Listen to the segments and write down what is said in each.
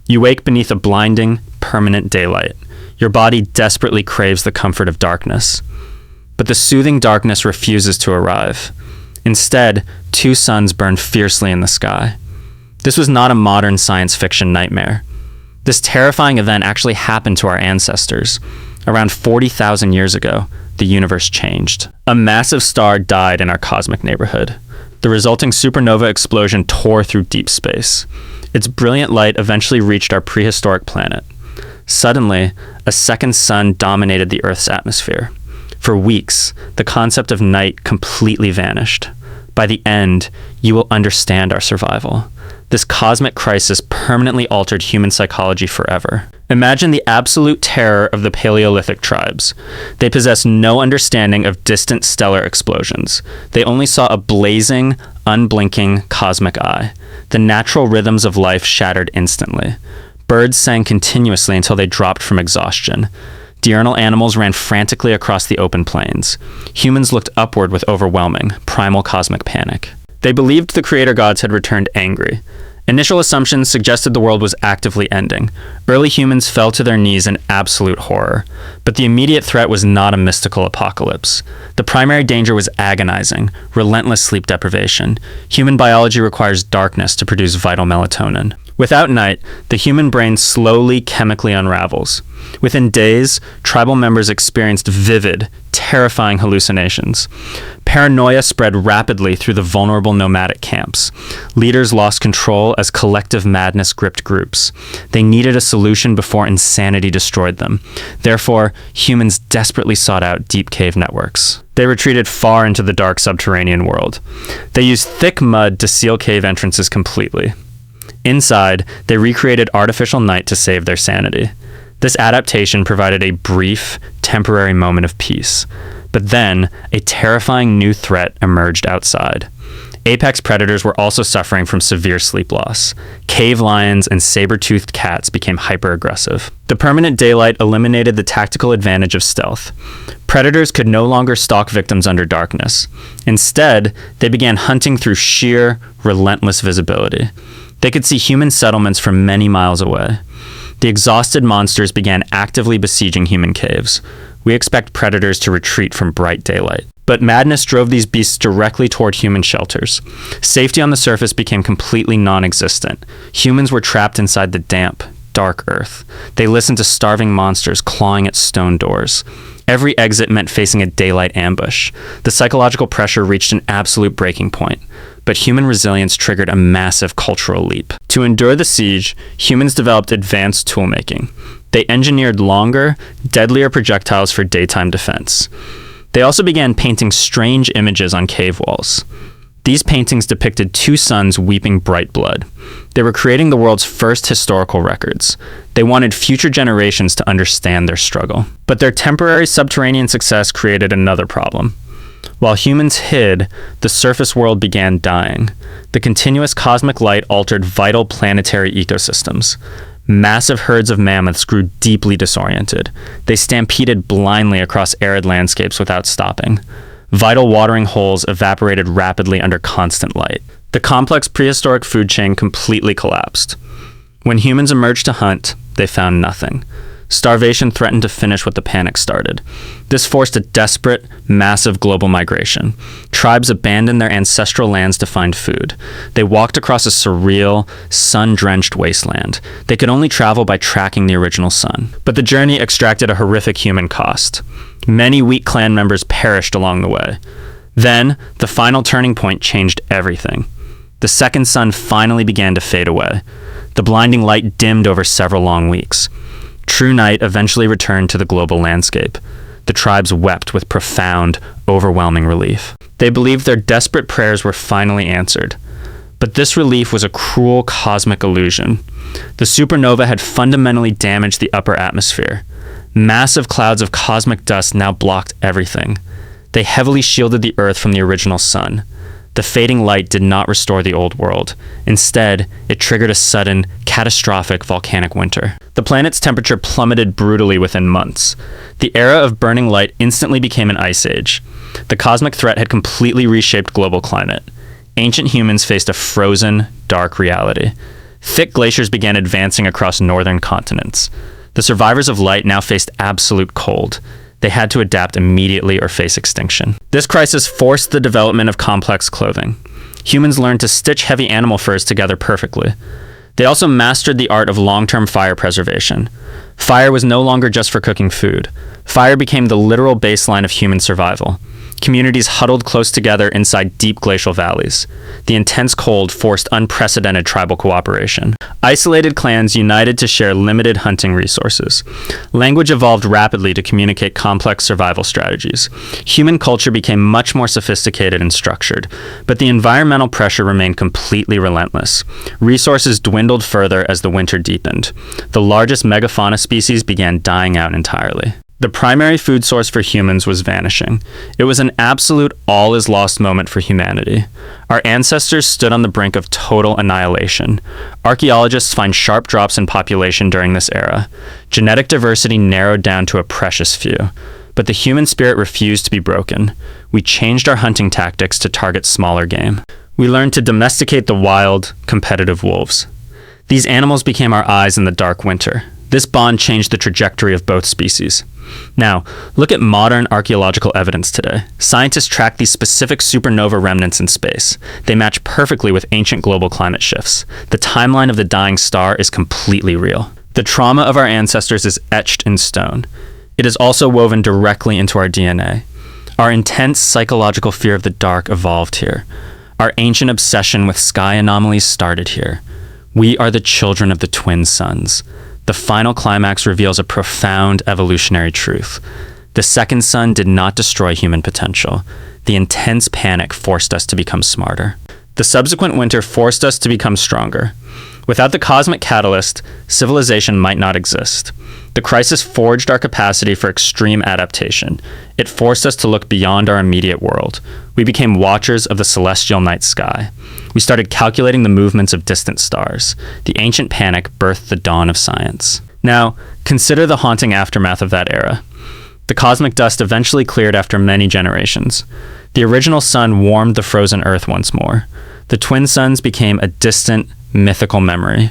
You wake beneath a blinding, permanent daylight. Your body desperately craves the comfort of darkness. But the soothing darkness refuses to arrive. Instead, two suns burn fiercely in the sky. This was not a modern science fiction nightmare. This terrifying event actually happened to our ancestors. Around 40,000 years ago, the universe changed. A massive star died in our cosmic neighborhood. The resulting supernova explosion tore through deep space. Its brilliant light eventually reached our prehistoric planet. Suddenly, a second sun dominated the Earth's atmosphere. For weeks, the concept of night completely vanished. By the end, you will understand our survival. This cosmic crisis permanently altered human psychology forever. Imagine the absolute terror of the Paleolithic tribes. They possessed no understanding of distant stellar explosions. They only saw a blazing, unblinking cosmic eye. The natural rhythms of life shattered instantly. Birds sang continuously until they dropped from exhaustion. Diurnal animals ran frantically across the open plains. Humans looked upward with overwhelming, primal cosmic panic. They believed the creator gods had returned angry. Initial assumptions suggested the world was actively ending. Early humans fell to their knees in absolute horror. But the immediate threat was not a mystical apocalypse. The primary danger was agonizing, relentless sleep deprivation. Human biology requires darkness to produce vital melatonin. Without night, the human brain slowly chemically unravels. Within days, tribal members experienced vivid, terrifying hallucinations. Paranoia spread rapidly through the vulnerable nomadic camps. Leaders lost control as collective madness gripped groups. They needed a solution before insanity destroyed them. Therefore, humans desperately sought out deep cave networks. They retreated far into the dark subterranean world. They used thick mud to seal cave entrances completely. Inside, they recreated artificial night to save their sanity. This adaptation provided a brief, temporary moment of peace. But then, a terrifying new threat emerged outside. Apex predators were also suffering from severe sleep loss. Cave lions and saber-toothed cats became hyper-aggressive. The permanent daylight eliminated the tactical advantage of stealth. Predators could no longer stalk victims under darkness. Instead, they began hunting through sheer, relentless visibility. They could see human settlements from many miles away. The exhausted monsters began actively besieging human caves. We expect predators to retreat from bright daylight. But madness drove these beasts directly toward human shelters. Safety on the surface became completely non-existent. Humans were trapped inside the damp, dark earth. They listened to starving monsters clawing at stone doors. Every exit meant facing a daylight ambush. The psychological pressure reached an absolute breaking point. But human resilience triggered a massive cultural leap. To endure the siege, humans developed advanced toolmaking. They engineered longer, deadlier projectiles for daytime defense. They also began painting strange images on cave walls. These paintings depicted two suns weeping bright blood. They were creating the world's first historical records. They wanted future generations to understand their struggle. But their temporary subterranean success created another problem. While humans hid, the surface world began dying. The continuous cosmic light altered vital planetary ecosystems. Massive herds of mammoths grew deeply disoriented. They stampeded blindly across arid landscapes without stopping. Vital watering holes evaporated rapidly under constant light. The complex prehistoric food chain completely collapsed. When humans emerged to hunt, they found nothing. Starvation threatened to finish what the panic started. This forced a desperate, massive global migration. Tribes abandoned their ancestral lands to find food. They walked across a surreal, sun-drenched wasteland. They could only travel by tracking the original sun. But the journey extracted a horrific human cost. Many weak clan members perished along the way. Then, the final turning point changed everything. The second sun finally began to fade away. The blinding light dimmed over several long weeks. True night eventually returned to the global landscape. The tribes wept with profound, overwhelming relief. They believed their desperate prayers were finally answered. But this relief was a cruel cosmic illusion. The supernova had fundamentally damaged the upper atmosphere. Massive clouds of cosmic dust now blocked everything. They heavily shielded the Earth from the original sun. The fading light did not restore the old world. Instead, it triggered a sudden, catastrophic volcanic winter. The planet's temperature plummeted brutally within months. The era of burning light instantly became an ice age. The cosmic threat had completely reshaped global climate. Ancient humans faced a frozen, dark reality. Thick glaciers began advancing across northern continents. The survivors of light now faced absolute cold. They had to adapt immediately or face extinction. This crisis forced the development of complex clothing. Humans learned to stitch heavy animal furs together perfectly. They also mastered the art of long-term fire preservation. Fire was no longer just for cooking food. Fire became the literal baseline of human survival. Communities huddled close together inside deep glacial valleys. The intense cold forced unprecedented tribal cooperation. Isolated clans united to share limited hunting resources. Language evolved rapidly to communicate complex survival strategies. Human culture became much more sophisticated and structured, but the environmental pressure remained completely relentless. Resources dwindled further as the winter deepened. The largest megafauna species began dying out entirely. The primary food source for humans was vanishing. It was an absolute all-is-lost moment for humanity. Our ancestors stood on the brink of total annihilation. Archaeologists find sharp drops in population during this era. Genetic diversity narrowed down to a precious few. But the human spirit refused to be broken. We changed our hunting tactics to target smaller game. We learned to domesticate the wild, competitive wolves. These animals became our eyes in the dark winter. This bond changed the trajectory of both species. Now, look at modern archaeological evidence today. Scientists track these specific supernova remnants in space. They match perfectly with ancient global climate shifts. The timeline of the dying star is completely real. The trauma of our ancestors is etched in stone. It is also woven directly into our DNA. Our intense psychological fear of the dark evolved here. Our ancient obsession with sky anomalies started here. We are the children of the twin suns. The final climax reveals a profound evolutionary truth. The second sun did not destroy human potential. The intense panic forced us to become smarter. The subsequent winter forced us to become stronger. Without the cosmic catalyst, civilization might not exist. The crisis forged our capacity for extreme adaptation. It forced us to look beyond our immediate world. We became watchers of the celestial night sky. We started calculating the movements of distant stars. The ancient panic birthed the dawn of science. Now, consider the haunting aftermath of that era. The cosmic dust eventually cleared after many generations. The original sun warmed the frozen earth once more. The twin suns became a distant, mythical memory.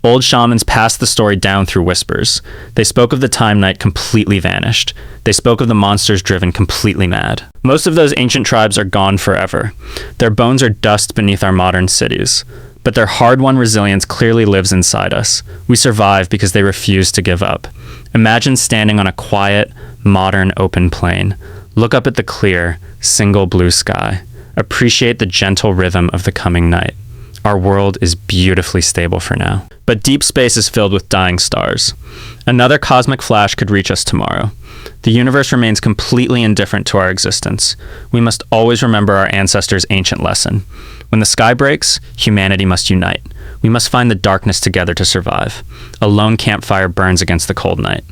Old shamans passed the story down through whispers. They spoke of the time night completely vanished. They spoke of the monsters driven completely mad. Most of those ancient tribes are gone forever. Their bones are dust beneath our modern cities. But their hard-won resilience clearly lives inside us. We survive because they refuse to give up. Imagine standing on a quiet, modern, open plain. Look up at the clear, single blue sky. Appreciate the gentle rhythm of the coming night. Our world is beautifully stable for now. But deep space is filled with dying stars. Another cosmic flash could reach us tomorrow. The universe remains completely indifferent to our existence. We must always remember our ancestors' ancient lesson. When the sky breaks, humanity must unite. We must find the darkness together to survive. A lone campfire burns against the cold night.